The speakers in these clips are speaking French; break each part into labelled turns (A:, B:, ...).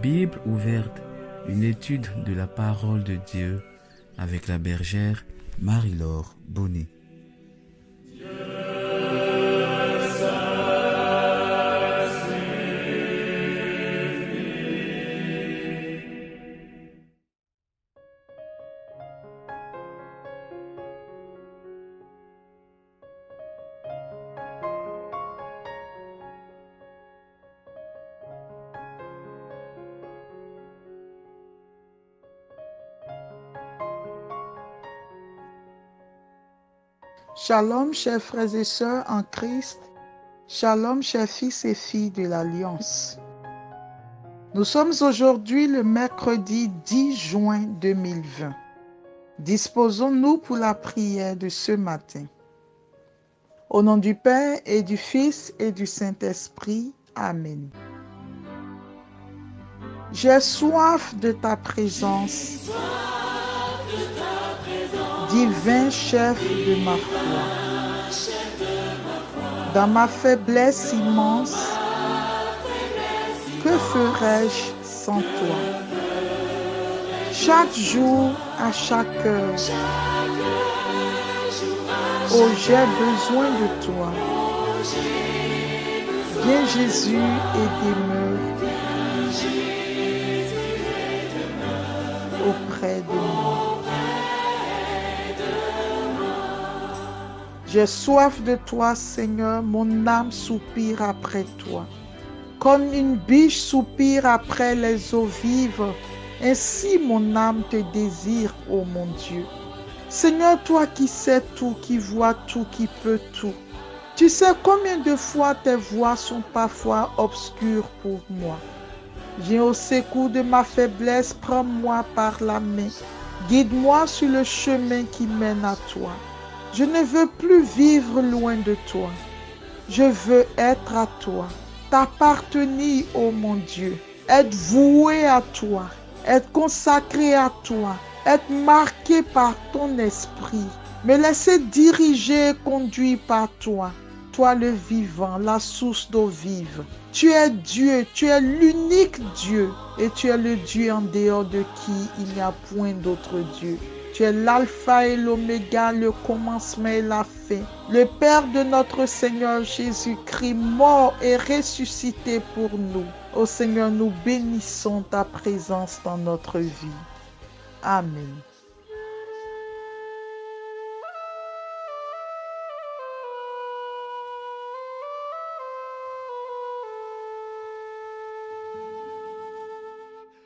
A: Bible ouverte, une étude de la parole de Dieu avec la bergère Marie-Laure Bonnet.
B: Shalom, chers frères et sœurs en Christ. Shalom, chers fils et filles de l'Alliance. Nous sommes aujourd'hui le mercredi 10 juin 2020. Disposons-nous pour la prière de ce matin. Au nom du Père et du Fils et du Saint-Esprit. Amen. J'ai soif de ta présence, divin chef de ma foi. Dans ma faiblesse immense, que ferais-je sans toi? Chaque jour, à chaque heure, oh, j'ai besoin de toi. Viens Jésus et demeure auprès de moi. J'ai soif de toi, Seigneur, mon âme soupire après toi. Comme une biche soupire après les eaux vives, ainsi mon âme te désire, ô mon Dieu. Seigneur, toi qui sais tout, qui vois tout, qui peux tout, tu sais combien de fois tes voies sont parfois obscures pour moi. Viens au secours de ma faiblesse, prends-moi par la main, guide-moi sur le chemin qui mène à toi. Je ne veux plus vivre loin de toi. Je veux être à toi, t'appartenir, ô mon Dieu, être voué à toi, être consacré à toi, être marqué par ton esprit, me laisser diriger et conduire par toi, toi le vivant, la source d'eau vive. Tu es Dieu, tu es l'unique Dieu et tu es le Dieu en dehors de qui il n'y a point d'autre Dieu. Tu es l'alpha et l'oméga, le commencement et la fin, le Père de notre Seigneur Jésus-Christ, mort et ressuscité pour nous. Ô Seigneur, nous bénissons ta présence dans notre vie. Amen.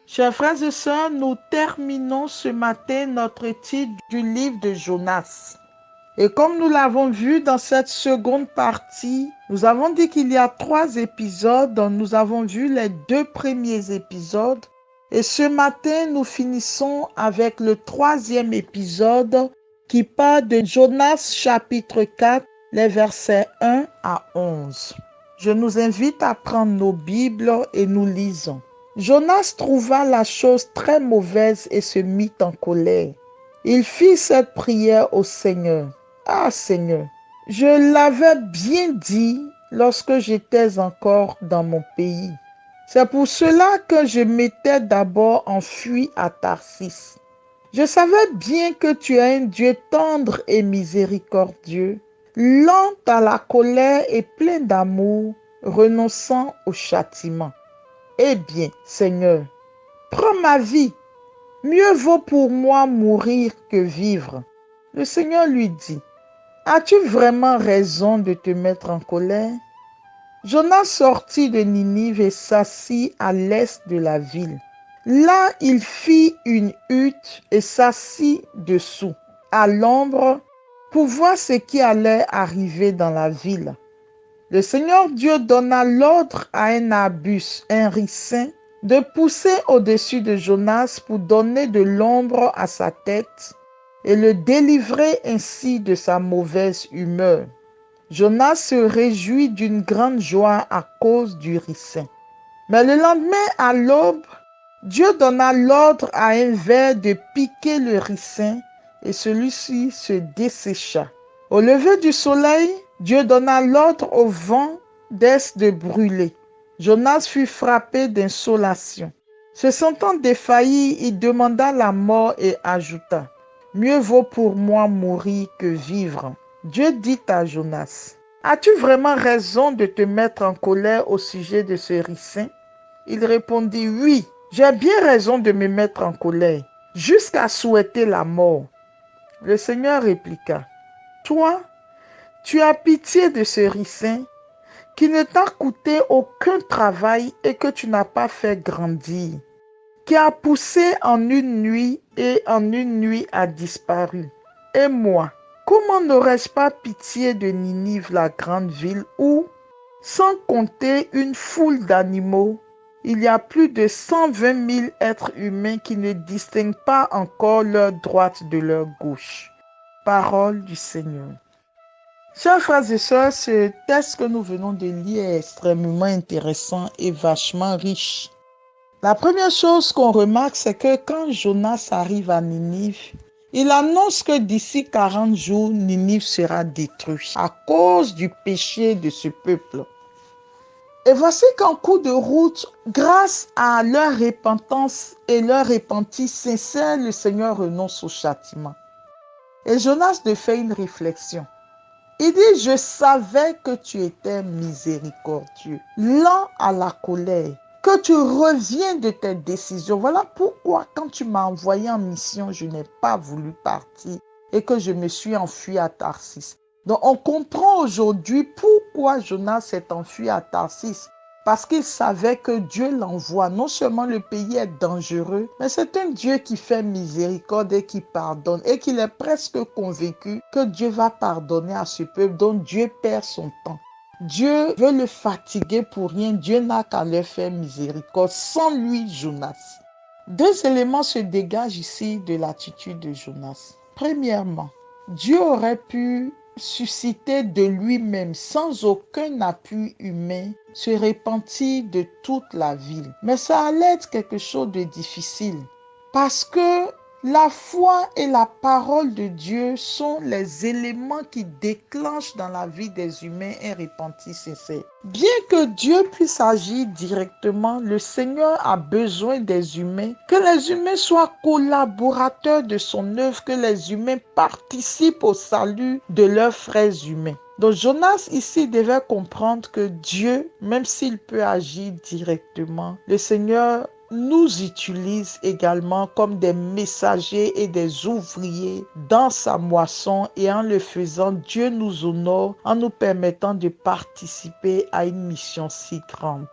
B: Chers frères et sœurs, nous terminons ce matin notre étude du livre de Jonas. Et comme nous l'avons vu dans cette seconde partie, nous avons dit qu'il y a 3 épisodes, dont nous avons vu les 2 premiers épisodes. Et ce matin, nous finissons avec le 3e épisode qui parle de Jonas chapitre 4, les versets 1 à 11. Je nous invite à prendre nos Bibles et nous lisons. Jonas trouva la chose très mauvaise et se mit en colère. Il fit cette prière au Seigneur. Ah Seigneur, je l'avais bien dit lorsque j'étais encore dans mon pays. C'est pour cela que je m'étais d'abord enfui à Tarsis. Je savais bien que tu es un Dieu tendre et miséricordieux, lent à la colère et plein d'amour, renonçant au châtiment. Eh bien, Seigneur, prends ma vie. Mieux vaut pour moi mourir que vivre. Le Seigneur lui dit, as-tu vraiment raison de te mettre en colère? Jonas sortit de Ninive et s'assit à l'est de la ville. Là, il fit une hutte et s'assit dessous, à l'ombre, pour voir ce qui allait arriver dans la ville. Le Seigneur Dieu donna l'ordre à un arbuste, un ricin, de pousser au-dessus de Jonas pour donner de l'ombre à sa tête et le délivrer ainsi de sa mauvaise humeur. Jonas se réjouit d'une grande joie à cause du ricin. Mais le lendemain, à l'aube, Dieu donna l'ordre à un ver de piquer le ricin et celui-ci se dessécha. Au lever du soleil, Dieu donna l'ordre au vent d'est de brûler. Jonas fut frappé d'insolation. Se sentant défailli, il demanda la mort et ajouta, « Mieux vaut pour moi mourir que vivre. » Dieu dit à Jonas, « As-tu vraiment raison de te mettre en colère au sujet de ce ricin ?» Il répondit, « Oui, j'ai bien raison de me mettre en colère, jusqu'à souhaiter la mort. » Le Seigneur répliqua, « Toi, tu as pitié de ce ricin qui ne t'a coûté aucun travail et que tu n'as pas fait grandir, qui a poussé en une nuit et en une nuit a disparu. Et moi, comment n'aurais-je pas pitié de Ninive, la grande ville où, sans compter une foule d'animaux, il y a plus de 120 000 êtres humains qui ne distinguent pas encore leur droite de leur gauche. » Parole du Seigneur. Chers frères et sœurs, ce texte que nous venons de lire est extrêmement intéressant et vachement riche. La première chose qu'on remarque, c'est que quand Jonas arrive à Ninive, il annonce que d'ici 40 jours, Ninive sera détruite à cause du péché de ce peuple. Et voici qu'en cours de route, grâce à leur repentance et leur repentir sincère, le Seigneur renonce au châtiment. Et Jonas ne fait une réflexion. Il dit, je savais que tu étais miséricordieux, lent à la colère, que tu reviens de tes décisions. Voilà pourquoi quand tu m'as envoyé en mission, je n'ai pas voulu partir et que je me suis enfui à Tarsis. Donc on comprend aujourd'hui pourquoi Jonas s'est enfui à Tarsis. Parce qu'il savait que Dieu l'envoie. Non seulement le pays est dangereux, mais c'est un Dieu qui fait miséricorde et qui pardonne. Et qu'il est presque convaincu que Dieu va pardonner à ce peuple dont Dieu perd son temps. Dieu veut le fatiguer pour rien. Dieu n'a qu'à leur faire miséricorde. Sans lui, Jonas. Deux éléments se dégagent ici de l'attitude de Jonas. Premièrement, Dieu aurait pu susciter de lui-même, sans aucun appui humain, se repentir de toute la ville. Mais ça allait être quelque chose de difficile parce que la foi et la parole de Dieu sont les éléments qui déclenchent dans la vie des humains un repentir sincère. Bien que Dieu puisse agir directement, le Seigneur a besoin des humains, que les humains soient collaborateurs de son œuvre, que les humains participent au salut de leurs frères humains. Donc Jonas ici devait comprendre que Dieu, même s'il peut agir directement, le Seigneur nous utilise également comme des messagers et des ouvriers dans sa moisson, et en le faisant, Dieu nous honore en nous permettant de participer à une mission si grande.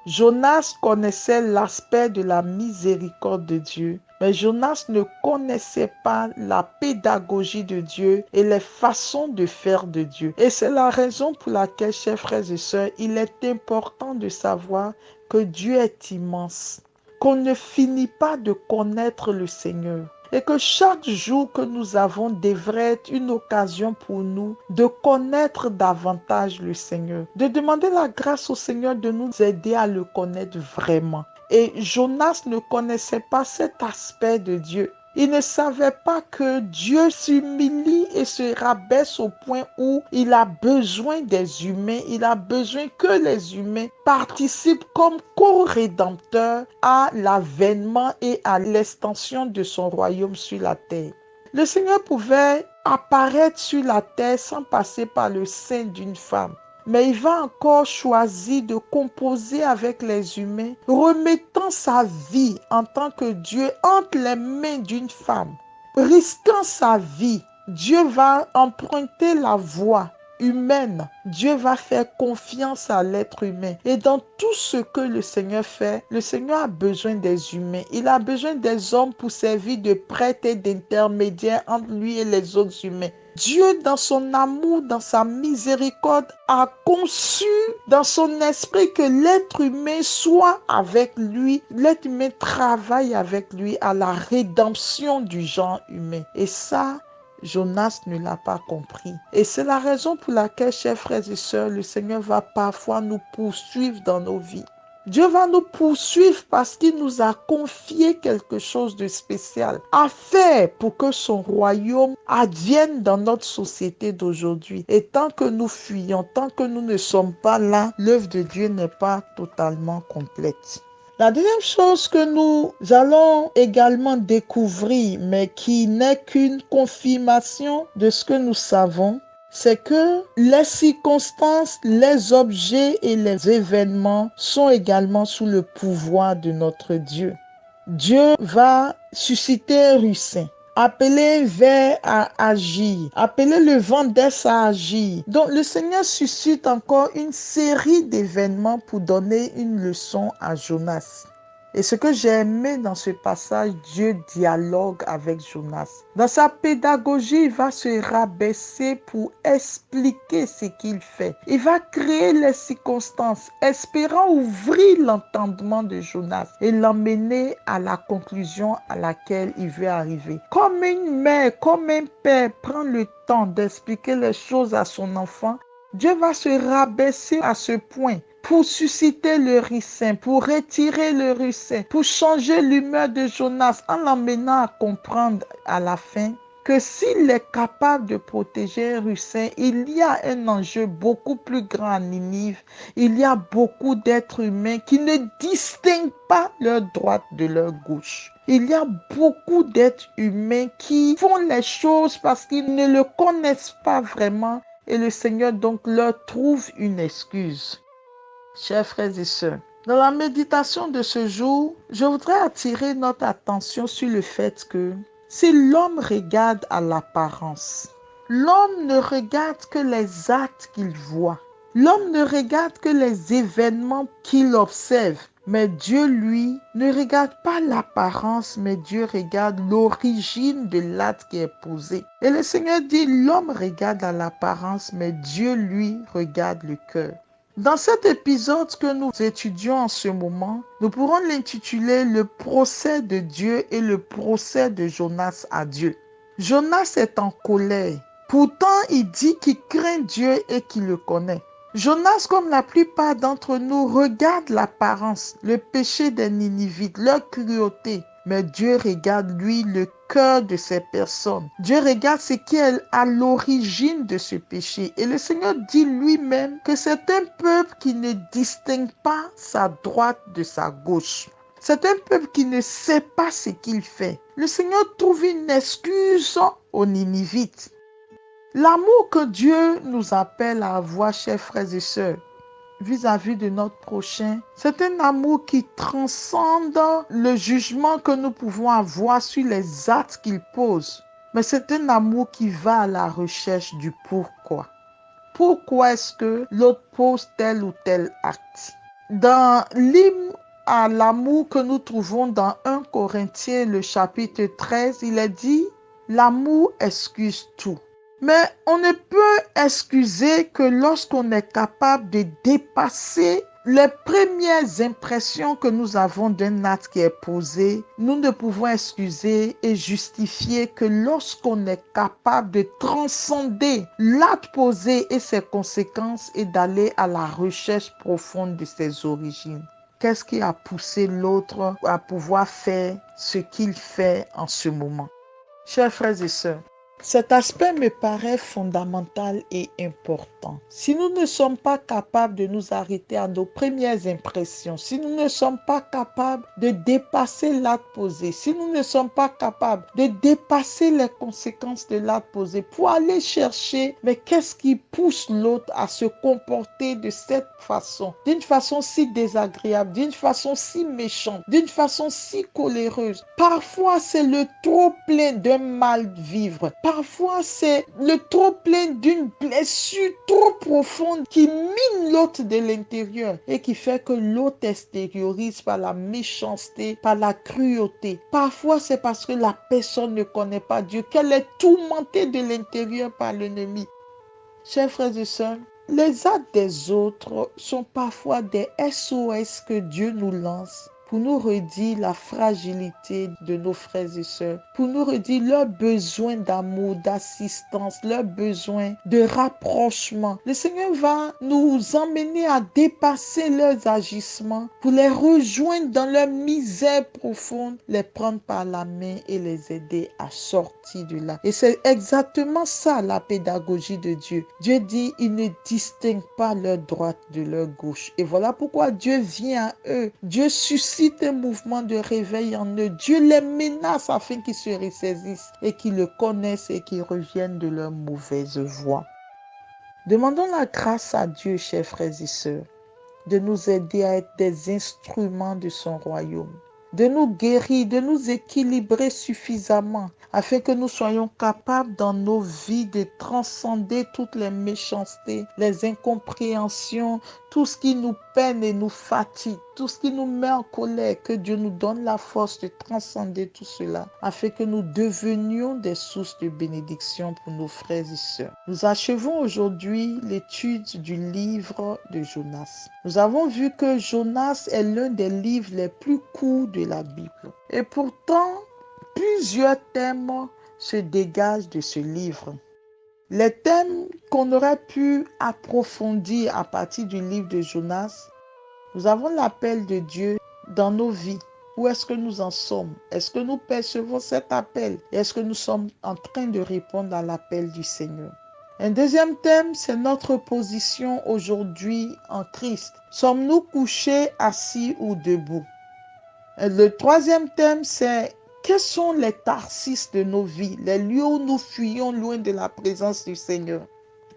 B: Jonas connaissait l'aspect de la miséricorde de Dieu, mais Jonas ne connaissait pas la pédagogie de Dieu et les façons de faire de Dieu. Et c'est la raison pour laquelle, chers frères et sœurs, il est important de savoir que Dieu est immense, qu'on ne finit pas de connaître le Seigneur. Et que chaque jour que nous avons devrait être une occasion pour nous de connaître davantage le Seigneur, de demander la grâce au Seigneur de nous aider à le connaître vraiment. Et Jonas ne connaissait pas cet aspect de Dieu. Il ne savait pas que Dieu s'humilie et se rabaisse au point où il a besoin des humains. Il a besoin que les humains participent comme co-rédempteurs à l'avènement et à l'extension de son royaume sur la terre. Le Seigneur pouvait apparaître sur la terre sans passer par le sein d'une femme. Mais il va encore choisir de composer avec les humains, remettant sa vie en tant que Dieu entre les mains d'une femme. Risquant sa vie, Dieu va emprunter la voie humaine. Dieu va faire confiance à l'être humain. Et dans tout ce que le Seigneur fait, le Seigneur a besoin des humains. Il a besoin des hommes pour servir de prêtre et d'intermédiaire entre lui et les autres humains. Dieu, dans son amour, dans sa miséricorde, a conçu dans son esprit que l'être humain soit avec lui, l'être humain travaille avec lui à la rédemption du genre humain. Et ça, Jonas ne l'a pas compris. Et c'est la raison pour laquelle, chers frères et sœurs, le Seigneur va parfois nous poursuivre dans nos vies. Dieu va nous poursuivre parce qu'il nous a confié quelque chose de spécial à faire pour que son royaume advienne dans notre société d'aujourd'hui. Et tant que nous fuyons, tant que nous ne sommes pas là, l'œuvre de Dieu n'est pas totalement complète. La deuxième chose que nous allons également découvrir, mais qui n'est qu'une confirmation de ce que nous savons, c'est que les circonstances, les objets et les événements sont également sous le pouvoir de notre Dieu. Dieu va susciter un ricin, appeler un ver à agir, appeler le vent d'est à agir. Donc le Seigneur suscite encore une série d'événements pour donner une leçon à Jonas. Et ce que j'ai aimé dans ce passage, Dieu dialogue avec Jonas. Dans sa pédagogie, il va se rabaisser pour expliquer ce qu'il fait. Il va créer les circonstances, espérant ouvrir l'entendement de Jonas et l'emmener à la conclusion à laquelle il veut arriver. Comme une mère, comme un père prend le temps d'expliquer les choses à son enfant, Dieu va se rabaisser à ce point pour susciter le ricin, pour retirer le ricin, pour changer l'humeur de Jonas en l'emmenant à comprendre à la fin que s'il est capable de protéger un ricin, il y a un enjeu beaucoup plus grand à Ninive. Il y a beaucoup d'êtres humains qui ne distinguent pas leur droite de leur gauche. Il y a beaucoup d'êtres humains qui font les choses parce qu'ils ne le connaissent pas vraiment et le Seigneur donc leur trouve une excuse. Chers frères et sœurs, dans la méditation de ce jour, je voudrais attirer notre attention sur le fait que si l'homme regarde à l'apparence, l'homme ne regarde que les actes qu'il voit. L'homme ne regarde que les événements qu'il observe. Mais Dieu, lui, ne regarde pas l'apparence, mais Dieu regarde l'origine de l'acte qui est posé. Et le Seigneur dit, l'homme regarde à l'apparence, mais Dieu, lui, regarde le cœur. Dans cet épisode que nous étudions en ce moment, nous pourrons l'intituler le procès de Dieu et le procès de Jonas à Dieu. Jonas est en colère. Pourtant, il dit qu'il craint Dieu et qu'il le connaît. Jonas, comme la plupart d'entre nous, regarde l'apparence, le péché des Ninivites, leur cruauté. Mais Dieu regarde, lui, le cœur de ces personnes. Dieu regarde ce qui est à l'origine de ce péché. Et le Seigneur dit lui-même que c'est un peuple qui ne distingue pas sa droite de sa gauche. C'est un peuple qui ne sait pas ce qu'il fait. Le Seigneur trouve une excuse aux Ninivites. L'amour que Dieu nous appelle à avoir, chers frères et sœurs, vis-à-vis de notre prochain, c'est un amour qui transcende le jugement que nous pouvons avoir sur les actes qu'il pose. Mais c'est un amour qui va à la recherche du pourquoi. Pourquoi est-ce que l'autre pose tel ou tel acte? Dans l'hymne à l'amour que nous trouvons dans 1 Corinthiens, le chapitre 13, il est dit « L'amour excuse tout ». Mais on ne peut excuser que lorsqu'on est capable de dépasser les premières impressions que nous avons d'un acte qui est posé. Nous ne pouvons excuser et justifier que lorsqu'on est capable de transcender l'acte posé et ses conséquences et d'aller à la recherche profonde de ses origines. Qu'est-ce qui a poussé l'autre à pouvoir faire ce qu'il fait en ce moment? Chers frères et sœurs, cet aspect me paraît fondamental et important. Si nous ne sommes pas capables de nous arrêter à nos premières impressions, si nous ne sommes pas capables de dépasser l'acte posé, si nous ne sommes pas capables de dépasser les conséquences de l'acte posé pour aller chercher, mais qu'est-ce qui pousse l'autre à se comporter de cette façon, d'une façon si désagréable, d'une façon si méchante, d'une façon si coléreuse. Parfois, c'est le trop plein d'un mal-vivre. Parfois, c'est le trop plein d'une blessure trop profonde qui mine l'autre de l'intérieur et qui fait que l'autre extériorise par la méchanceté, par la cruauté. Parfois, c'est parce que la personne ne connaît pas Dieu, qu'elle est tourmentée de l'intérieur par l'ennemi. Chers frères et sœurs, les actes des autres sont parfois des SOS que Dieu nous lance pour nous redire la fragilité de nos frères et sœurs, pour nous redire leurs besoins d'amour, d'assistance, leurs besoins de rapprochement. Le Seigneur va nous emmener à dépasser leurs agissements pour les rejoindre dans leur misère profonde, les prendre par la main et les aider à sortir de là. Et c'est exactement ça la pédagogie de Dieu. Dieu dit, il ne distingue pas leur droite de leur gauche. Et voilà pourquoi Dieu vient à eux. Dieu suscite suscite un mouvement de réveil en eux. Dieu les menace afin qu'ils se ressaisissent et qu'ils le connaissent et qu'ils reviennent de leur mauvaise voie. Demandons la grâce à Dieu, chers frères et sœurs, de nous aider à être des instruments de son royaume, de nous guérir, de nous équilibrer suffisamment afin que nous soyons capables dans nos vies de transcender toutes les méchancetés, les incompréhensions, tout ce qui nous peine et nous fatigue, tout ce qui nous met en colère, que Dieu nous donne la force de transcender tout cela afin que nous devenions des sources de bénédiction pour nos frères et sœurs. Nous achevons aujourd'hui l'étude du livre de Jonas. Nous avons vu que Jonas est l'un des livres les plus courts de la Bible. Et pourtant, plusieurs thèmes se dégagent de ce livre. Les thèmes qu'on aurait pu approfondir à partir du livre de Jonas, nous avons l'appel de Dieu dans nos vies. Où est-ce que nous en sommes? Est-ce que nous percevons cet appel? Est-ce que nous sommes en train de répondre à l'appel du Seigneur? Un deuxième thème, c'est notre position aujourd'hui en Christ. Sommes-nous couchés, assis ou debout? Le troisième thème, c'est quels sont les Tarsis de nos vies, les lieux où nous fuyons loin de la présence du Seigneur.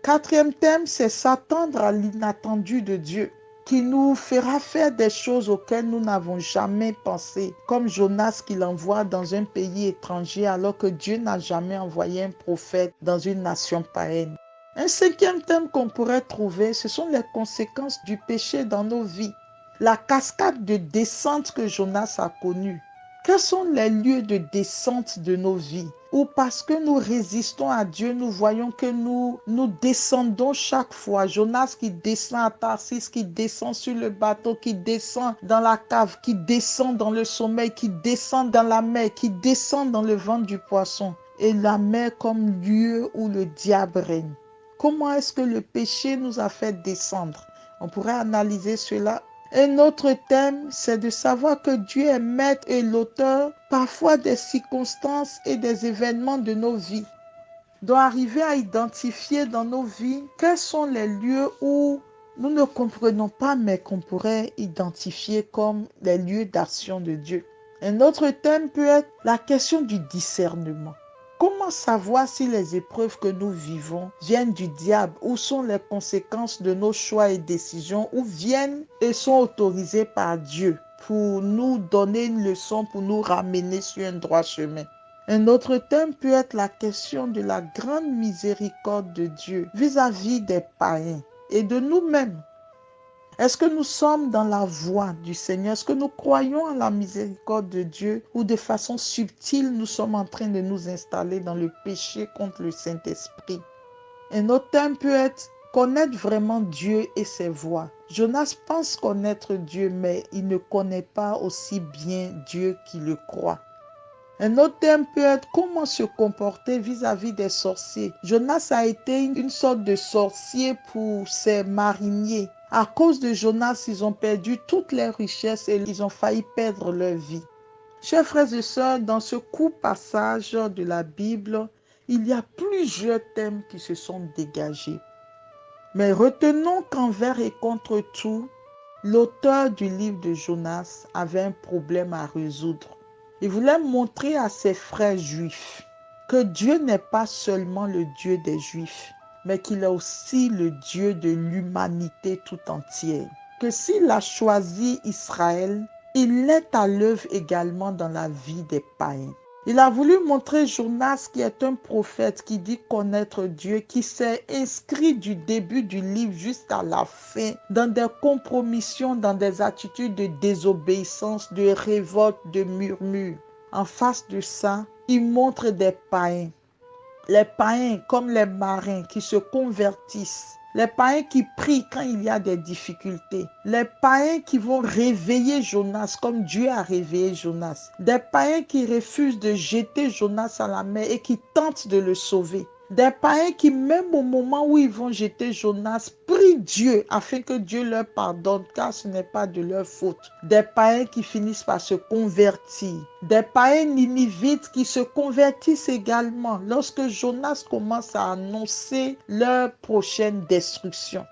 B: Quatrième thème, c'est s'attendre à l'inattendu de Dieu, qui nous fera faire des choses auxquelles nous n'avons jamais pensé, comme Jonas qui l'envoie dans un pays étranger alors que Dieu n'a jamais envoyé un prophète dans une nation païenne. Un cinquième thème qu'on pourrait trouver, ce sont les conséquences du péché dans nos vies. La cascade de descente que Jonas a connue. Quels sont les lieux de descente de nos vies? Ou parce que nous résistons à Dieu, nous voyons que nous descendons chaque fois. Jonas qui descend à Tarsis, qui descend sur le bateau, qui descend dans la cave, qui descend dans le sommeil, qui descend dans la mer, qui descend dans le ventre du poisson. Et la mer comme lieu où le diable règne. Comment est-ce que le péché nous a fait descendre? On pourrait analyser cela. Un autre thème, c'est de savoir que Dieu est maître et l'auteur parfois des circonstances et des événements de nos vies. Donc arriver à identifier dans nos vies quels sont les lieux où nous ne comprenons pas mais qu'on pourrait identifier comme les lieux d'action de Dieu. Un autre thème peut être la question du discernement. Comment savoir si les épreuves que nous vivons viennent du diable ou sont les conséquences de nos choix et décisions ou viennent et sont autorisées par Dieu pour nous donner une leçon, pour nous ramener sur un droit chemin? Un autre thème peut être la question de la grande miséricorde de Dieu vis-à-vis des païens et de nous-mêmes. Est-ce que nous sommes dans la voie du Seigneur? Est-ce que nous croyons en la miséricorde de Dieu ou de façon subtile, nous sommes en train de nous installer dans le péché contre le Saint-Esprit? Un autre thème peut être connaître vraiment Dieu et ses voies. Jonas pense connaître Dieu, mais il ne connaît pas aussi bien Dieu qu'il le croit. Un autre thème peut être comment se comporter vis-à-vis des sorciers. Jonas a été une sorte de sorcier pour ses mariniers. À cause de Jonas, ils ont perdu toutes leurs richesses et ils ont failli perdre leur vie. Chers frères et sœurs, dans ce court passage de la Bible, il y a plusieurs thèmes qui se sont dégagés. Mais retenons qu'envers et contre tout, l'auteur du livre de Jonas avait un problème à résoudre. Il voulait montrer à ses frères juifs que Dieu n'est pas seulement le Dieu des Juifs, mais qu'il est aussi le Dieu de l'humanité tout entière. Que s'il a choisi Israël, il est à l'œuvre également dans la vie des païens. Il a voulu montrer Jonas qui est un prophète qui dit connaître Dieu, qui s'est inscrit du début du livre jusqu'à la fin dans des compromissions, dans des attitudes de désobéissance, de révolte, de murmure. En face de ça, il montre des païens. Les païens comme les marins qui se convertissent. Les païens qui prient quand il y a des difficultés. Les païens qui vont réveiller Jonas comme Dieu a réveillé Jonas. Des païens qui refusent de jeter Jonas à la mer et qui tentent de le sauver. Des païens qui, même au moment où ils vont jeter Jonas, prient Dieu afin que Dieu leur pardonne, car ce n'est pas de leur faute. Des païens qui finissent par se convertir. Des païens ninivites qui se convertissent également lorsque Jonas commence à annoncer leur prochaine destruction.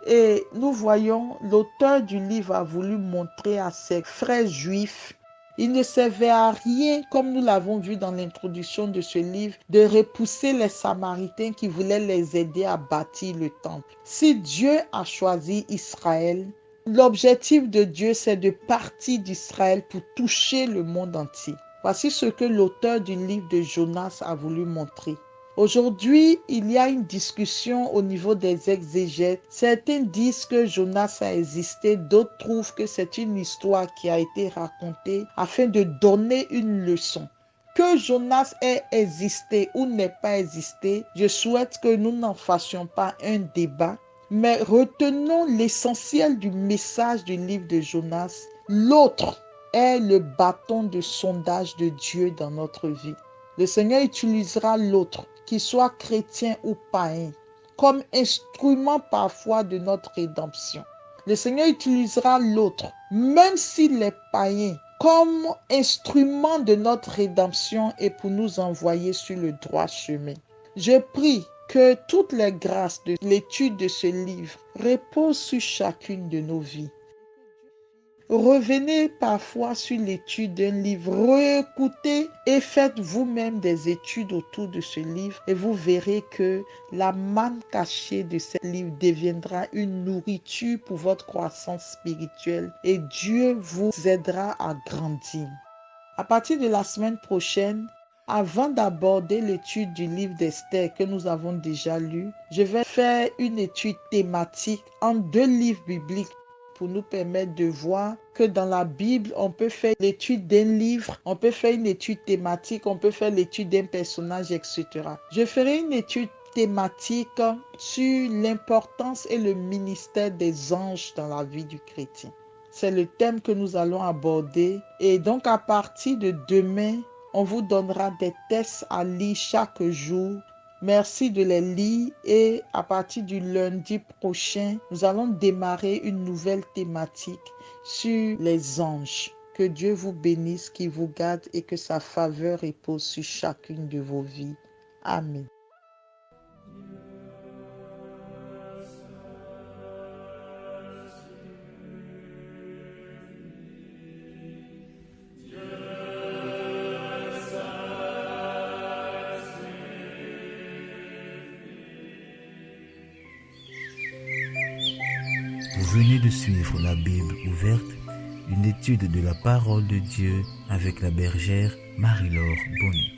B: Et nous voyons, l'auteur du livre a voulu montrer à ses frères juifs, il ne servait à rien, comme nous l'avons vu dans l'introduction de ce livre, de repousser les Samaritains qui voulaient les aider à bâtir le temple. Si Dieu a choisi Israël, l'objectif de Dieu, c'est de partir d'Israël pour toucher le monde entier. Voici ce que l'auteur du livre de Jonas a voulu montrer. Aujourd'hui, il y a une discussion au niveau des exégètes. Certains disent que Jonas a existé, d'autres trouvent que c'est une histoire qui a été racontée afin de donner une leçon. Que Jonas ait existé ou n'ait pas existé, je souhaite que nous n'en fassions pas un débat, mais retenons l'essentiel du message du livre de Jonas. L'autre est le bâton de sondage de Dieu dans notre vie. Le Seigneur utilisera l'autre, qu'il soit chrétien ou païen, comme instrument parfois de notre rédemption. Le Seigneur utilisera l'autre, même s'il est païen, comme instrument de notre rédemption et pour nous envoyer sur le droit chemin. Je prie que toutes les grâces de l'étude de ce livre reposent sur chacune de nos vies. Revenez parfois sur l'étude d'un livre, réécoutez et faites vous-même des études autour de ce livre et vous verrez que la manne cachée de ce livre deviendra une nourriture pour votre croissance spirituelle et Dieu vous aidera à grandir. À partir de la semaine prochaine, avant d'aborder l'étude du livre d'Esther que nous avons déjà lu, je vais faire une étude thématique en 2 livres bibliques pour nous permettre de voir que dans la Bible, on peut faire l'étude d'un livre, on peut faire une étude thématique, on peut faire l'étude d'un personnage, etc. Je ferai une étude thématique sur l'importance et le ministère des anges dans la vie du chrétien. C'est le thème que nous allons aborder et donc à partir de demain, on vous donnera des tests à lire chaque jour. Merci de les lire et à partir du lundi prochain, nous allons démarrer une nouvelle thématique sur les anges. Que Dieu vous bénisse, qu'il vous garde et que sa faveur repose sur chacune de vos vies. Amen.
A: Vous venez de suivre la Bible ouverte, une étude de la parole de Dieu avec la bergère Marie-Laure Bonnet.